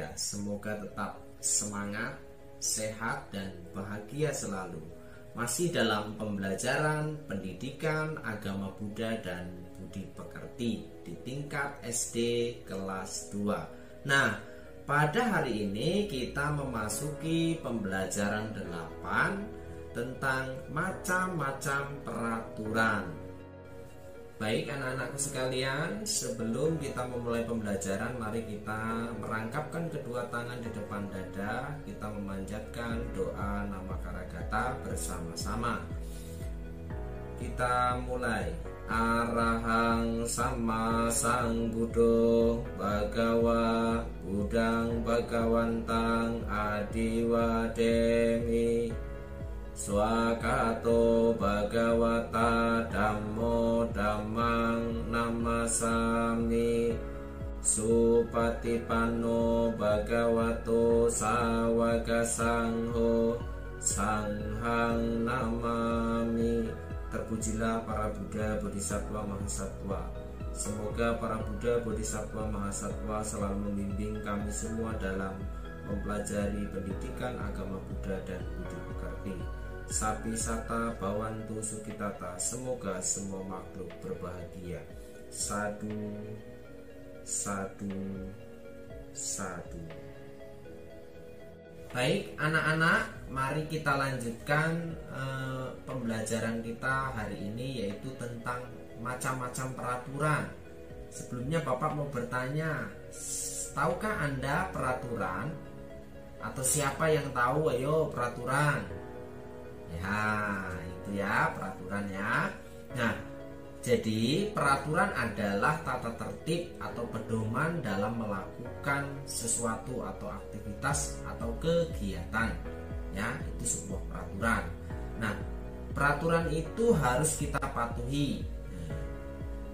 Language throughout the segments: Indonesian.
saya. Semoga tetap semangat, sehat, dan bahagia selalu. Masih dalam pembelajaran pendidikan agama Buddha dan budi pekerti di tingkat SD kelas 2. Nah, pada hari ini kita memasuki pembelajaran 8 tentang macam-macam peraturan. Baik anak-anakku sekalian, sebelum kita memulai pembelajaran, mari kita merangkapkan kedua tangan di depan dada. Kita memanjatkan doa nama Karagata bersama-sama. Kita mulai. Arahang sama sang Buddho Bhagawa Budang Bhagawantang Adiwademi Swakato Bhagawata Dhammo Dhammang Namasami Supatipanno Bhagavato Sawaka Sangho Sanghang Namami. Terpujilah para Buddha, Bodhisattva, Mahasatwa. Semoga para Buddha, Bodhisattva, Mahasatwa selalu membimbing kami semua dalam mempelajari pendidikan agama Buddha dan budi pekerti. Sapi sata bawantu sukitata. Semoga semua makhluk berbahagia. Sadu, sadu, sadu. Baik anak-anak, mari kita lanjutkan pembelajaran kita hari ini, yaitu tentang macam-macam peraturan. Sebelumnya Bapak mau bertanya, tahukah Anda peraturan? Atau siapa yang tahu? Ayo peraturan. Ya, itu ya peraturan ya. Nah, jadi peraturan adalah tata tertib atau pedoman dalam melakukan sesuatu atau aktivitas atau kegiatan. Ya, itu sebuah peraturan. Nah, peraturan itu harus kita patuhi.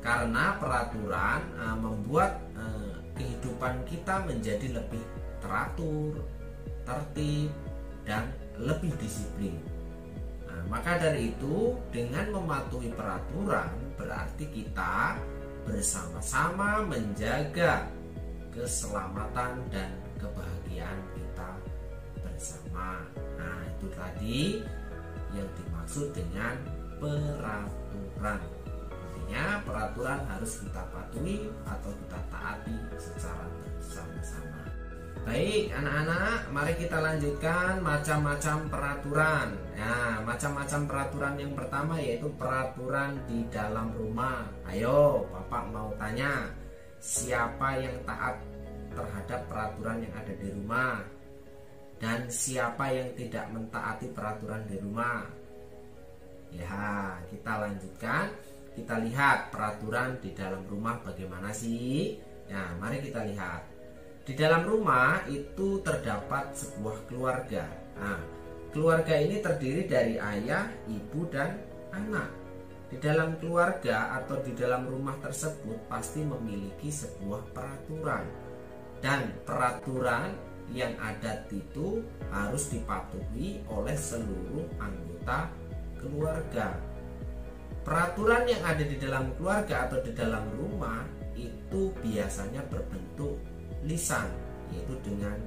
Karena peraturan membuat kehidupan kita menjadi lebih teratur, tertib, dan lebih disiplin. Nah, maka dari itu dengan mematuhi peraturan berarti kita bersama-sama menjaga keselamatan dan kebahagiaan kita bersama. Nah, itu tadi yang dimaksud dengan peraturan. Artinya peraturan harus kita patuhi atau kita taati secara bersama-sama. Baik anak-anak, mari kita lanjutkan macam-macam peraturan. Nah, macam-macam peraturan yang pertama yaitu peraturan di dalam rumah. Ayo, Bapak mau tanya, siapa yang taat terhadap peraturan yang ada di rumah? Dan siapa yang tidak mentaati peraturan di rumah? Ya, kita lanjutkan. Kita lihat peraturan di dalam rumah bagaimana sih? Nah, mari kita lihat. Di dalam rumah itu terdapat sebuah keluarga. Nah, keluarga ini terdiri dari ayah, ibu, dan anak. Di dalam keluarga atau di dalam rumah tersebut pasti memiliki sebuah peraturan. Dan peraturan yang ada itu harus dipatuhi oleh seluruh anggota keluarga. Peraturan yang ada di dalam keluarga atau di dalam rumah itu biasanya berbentuk lisan, yaitu dengan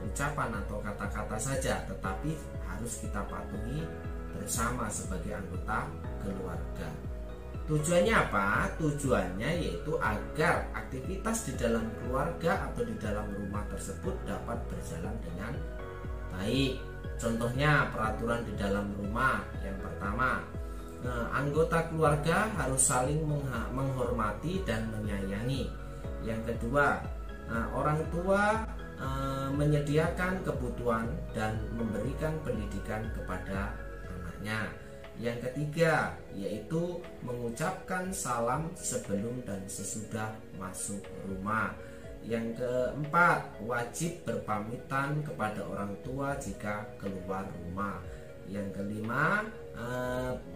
ucapan atau kata-kata saja, tetapi harus kita patuhi bersama sebagai anggota keluarga. Tujuannya apa? Tujuannya yaitu agar aktivitas di dalam keluarga atau di dalam rumah tersebut dapat berjalan dengan baik. Contohnya peraturan di dalam rumah yang pertama, anggota keluarga harus saling menghormati dan menyayangi. Yang kedua, orang tua menyediakan kebutuhan dan memberikan pendidikan kepada anaknya. Yang ketiga yaitu mengucapkan salam sebelum dan sesudah masuk rumah. Yang keempat, wajib berpamitan kepada orang tua jika keluar rumah. Yang kelima,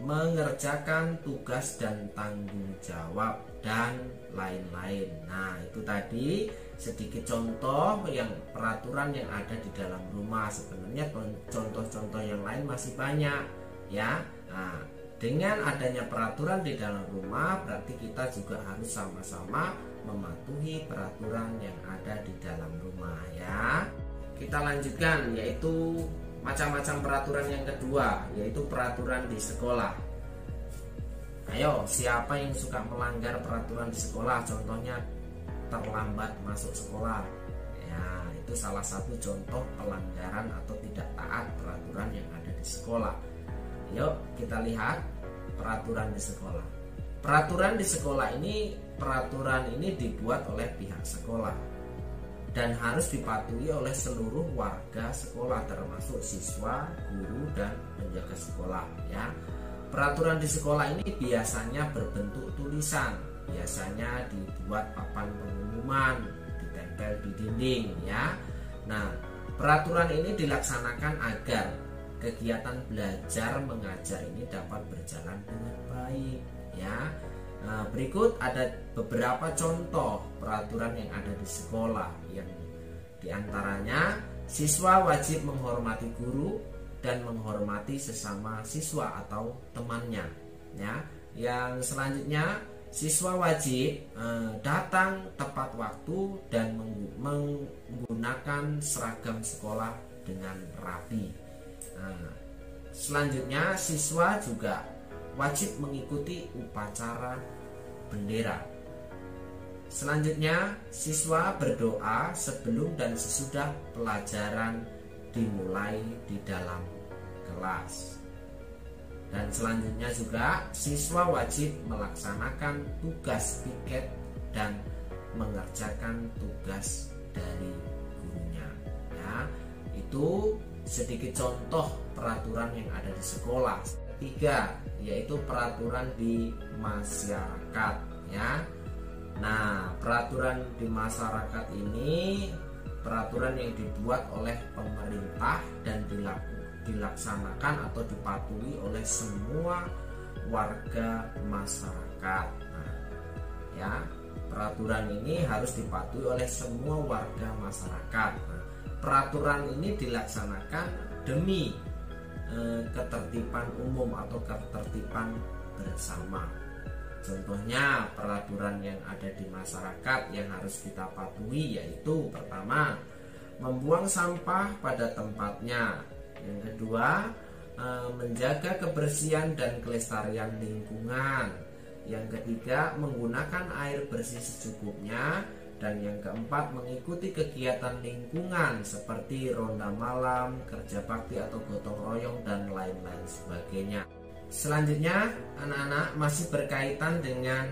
mengerjakan tugas dan tanggung jawab dan lain-lain. Nah, itu tadi sedikit contoh yang peraturan yang ada di dalam rumah. Sebenarnya contoh-contoh yang lain masih banyak ya. Nah, dengan adanya peraturan di dalam rumah berarti kita juga harus sama-sama mematuhi peraturan yang ada di dalam rumah ya. Kita lanjutkan, yaitu macam-macam peraturan yang kedua, yaitu peraturan di sekolah. Ayo, siapa yang suka melanggar peraturan di sekolah? Contohnya terlambat masuk sekolah. Ya, itu salah satu contoh pelanggaran atau tidak taat peraturan yang ada di sekolah. Yuk kita lihat peraturan di sekolah. Peraturan di sekolah ini, peraturan ini dibuat oleh pihak sekolah dan harus dipatuhi oleh seluruh warga sekolah, termasuk siswa, guru, dan penjaga sekolah ya. Peraturan di sekolah ini biasanya berbentuk tulisan, biasanya dibuat papan pengumuman, ditempel di dinding ya. Nah, peraturan ini dilaksanakan agar kegiatan belajar mengajar ini dapat berjalan dengan baik ya. Nah, berikut ada beberapa contoh peraturan yang ada di sekolah, yang diantaranya siswa wajib menghormati guru dan menghormati sesama siswa atau temannya ya. Yang selanjutnya, siswa wajib datang tepat waktu dan menggunakan seragam sekolah dengan rapi. Nah, selanjutnya, siswa juga wajib mengikuti upacara bendera. Selanjutnya, siswa berdoa sebelum dan sesudah pelajaran dimulai di dalam kelas. Dan selanjutnya juga, siswa wajib melaksanakan tugas piket dan mengerjakan tugas dari gurunya ya. Itu sedikit contoh peraturan yang ada di sekolah. Ketiga, yaitu peraturan di masyarakat ya. Nah, peraturan di masyarakat ini peraturan yang dibuat oleh pemerintah dan dilaksanakan atau dipatuhi oleh semua warga masyarakat. Nah, ya, peraturan ini harus dipatuhi oleh semua warga masyarakat. Nah, peraturan ini dilaksanakan demi ketertiban umum atau ketertiban bersama. Contohnya peraturan yang ada di masyarakat yang harus kita patuhi, yaitu pertama, membuang sampah pada tempatnya. Yang kedua, menjaga kebersihan dan kelestarian lingkungan. Yang ketiga, menggunakan air bersih secukupnya. Dan yang keempat, mengikuti kegiatan lingkungan seperti ronda malam, kerja bakti atau gotong royong, dan lain-lain sebagainya. Selanjutnya, anak-anak, masih berkaitan dengan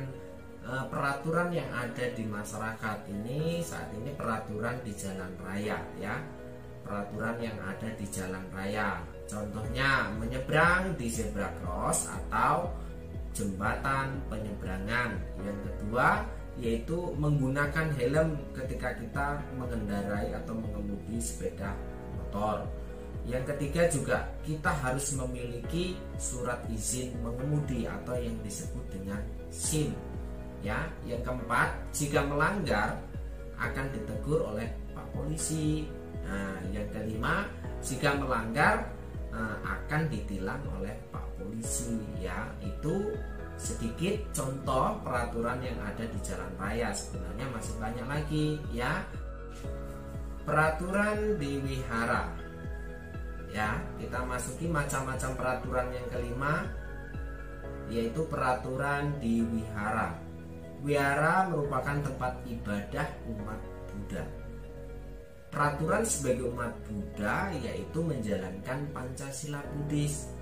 peraturan yang ada di masyarakat ini. Saat ini peraturan di jalan raya ya. Peraturan yang ada di jalan raya, contohnya menyeberang di zebra cross atau jembatan penyeberangan. Yang kedua, yaitu menggunakan helm ketika kita mengendarai atau mengemudi sepeda motor. Yang ketiga juga, kita harus memiliki surat izin mengemudi atau yang disebut dengan SIM ya. Yang keempat, jika melanggar akan ditegur oleh Pak Polisi. Nah, yang kelima, jika melanggar akan ditilang oleh Pak Polisi ya. Itu sedikit contoh peraturan yang ada di jalan raya. Sebenarnya masih banyak lagi ya. Peraturan di wihara ya. Kita masuki macam-macam peraturan yang kelima, yaitu peraturan di wihara. Wihara merupakan tempat ibadah umat Buddha. Peraturan sebagai umat Buddha yaitu menjalankan Pancasila Buddhis.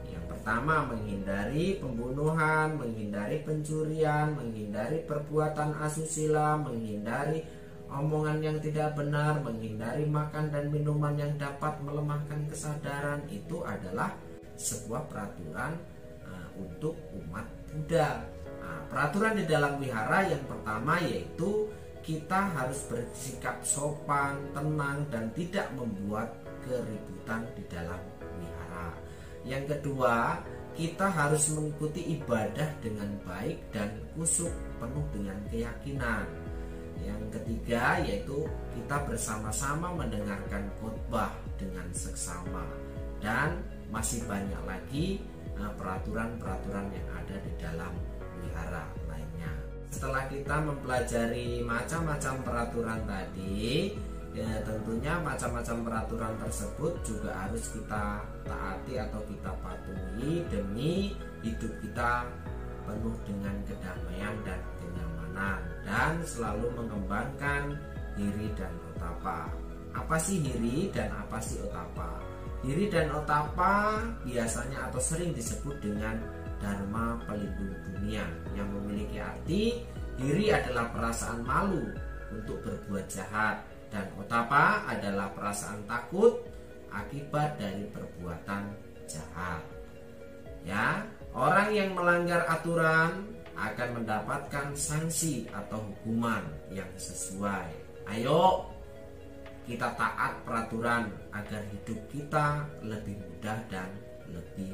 Yang pertama, menghindari pembunuhan, menghindari pencurian, menghindari perbuatan asusila, menghindari omongan yang tidak benar, menghindari makan dan minuman yang dapat melemahkan kesadaran. Itu adalah sebuah peraturan untuk umat Buddha. Nah, peraturan di dalam wihara yang pertama yaitu kita harus bersikap sopan, tenang, dan tidak membuat keributan di dalam wihara. Yang kedua, kita harus mengikuti ibadah dengan baik dan khusyuk penuh dengan keyakinan. Yang ketiga, yaitu kita bersama-sama mendengarkan khotbah dengan seksama. Dan masih banyak lagi peraturan-peraturan yang ada di dalam wihara lainnya. setelah kita mempelajari macam-macam peraturan tadi, ya tentunya macam-macam peraturan tersebut juga harus kita taati atau kita patuhi demi hidup kita penuh dengan kedamaian dan kenyamanan, dan selalu mengembangkan hiri dan otapa. Apa sih hiri dan apa sih otapa? Hiri dan otapa biasanya atau sering disebut dengan dharma pelindung dunia, yang memiliki arti hiri adalah perasaan malu untuk berbuat jahat, dan otapa adalah perasaan takut akibat dari perbuatan jahat. Ya, orang yang melanggar aturan akan mendapatkan sanksi atau hukuman yang sesuai. Ayo kita taat peraturan agar hidup kita lebih mudah dan lebih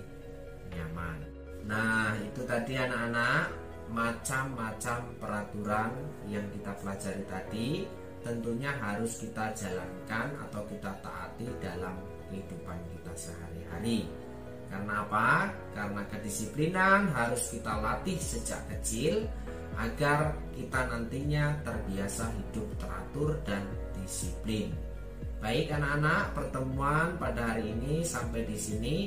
nyaman. Nah, itu tadi anak-anak, macam-macam peraturan yang kita pelajari tadi tentunya harus kita jalankan atau kita taati dalam kehidupan kita sehari-hari. Karena apa? Karena kedisiplinan harus kita latih sejak kecil agar kita nantinya terbiasa hidup teratur dan disiplin. Baik anak-anak, pertemuan pada hari ini sampai di sini.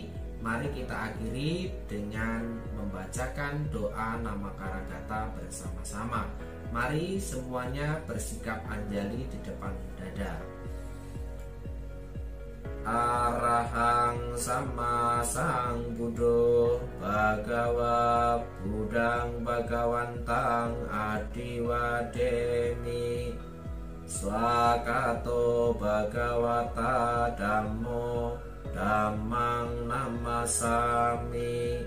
Mari kita akhiri dengan membacakan doa nama Karangkata bersama-sama. Mari semuanya bersikap anjali di depan dada. Arahang sama sang Buddho Bhagawa Budang Bhagawantang Adiwademi Swakato Bhagawata Dhammo Dhammang namasami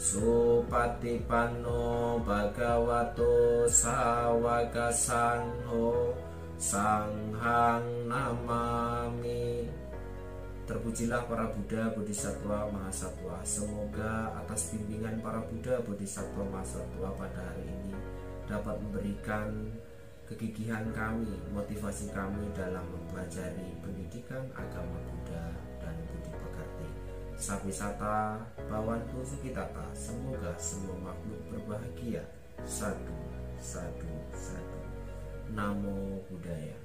Supatipanno Bhagavato Sawaka Sangho Sanghang namami. Terpujilah para Buddha, Bodhisattva, Mahasatwa. Semoga atas bimbingan para Buddha, Bodhisattva, Mahasatwa pada hari ini dapat memberikan kegigihan kami, motivasi kami dalam mempelajari pendidikan agama Buddha dan budi pekerti. Sapisata Bhawantu Sukitata. Semoga semua makhluk berbahagia. Sadu, sadu, sadu. Namo Buddhaya.